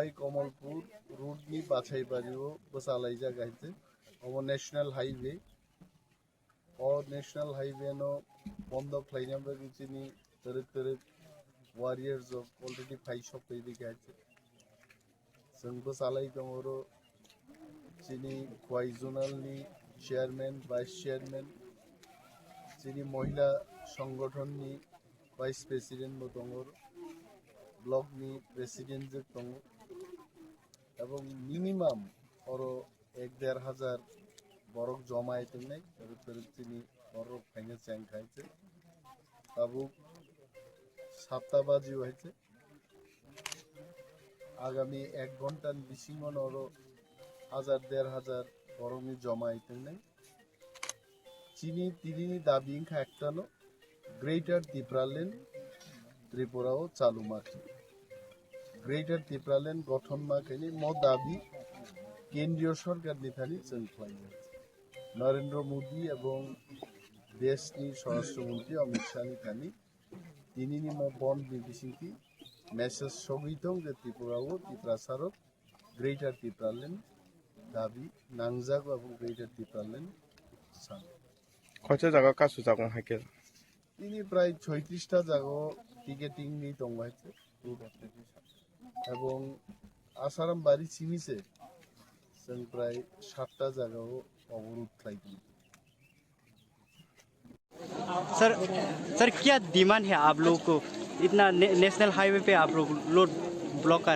By Kamalpur रोडनी बाछाई बारियो बसालाई जागाइते अब national highway और national highway no बंद खालायनाय बायदि चिनि तरक वारियर्स ऑफ ऑलरेडी 5 सप्ताह दिखाइते जों बसालाई दंरो चिनि क्वाई जोनलनि चेयरमैन वाइस चेयरमैन चिनि महिला संगठननि वाइस प्रेसिडेंट बो दंरो ब्लॉकनि प्रेसिडेंट जो दं এবং मिनिमाम और 1-1.5 হাজার বরক জমাইতে নাই তিনি বরক ফাইনে চ্যাং খাইছে তাবু 7টা বাজি হয়েছে আগামী 1 ঘন্টার বিশিমন और 1000-1.5 বরমি জমাইতে নাই চিনি তিরিনি দাবি একটানো গ্রেটার ত্রিপুরা লেন ত্রিপুরাও চালু মাটি গ্রেটার ত্রিপুরা লেন গঠন মাকেনি ম দাবি কেন্দ্রীয় সরকার নিথানি চলফাই নরেন্দ্র মোদী এবং দেশনি স্বরাষ্ট্রমন্ত্রী অমিত শাহ নিথানি তিনি ম বন বিবিসিটি মেসেজ সগিতং যে ত্রিপুরাও ত্রিপুরা সারক গ্রেটার ত্রিপুরা লেন দাবি নাংজাগো এবং গ্রেটার ত্রিপুরা লেন সান কয়টা জায়গা কাজু জাগং হাইকেল তিনি প্রায় 36টা জায়গা টিকেটিং নি দংবাইছে এবং আসারাম বাড়ি চিনিছে जों प्राय 7टा जगह अवरोध खालामदों। सर क्या डिमांड है आप लोगों को इतना नेशनल हाईवे पे आप लोग लोड ब्लॉक कर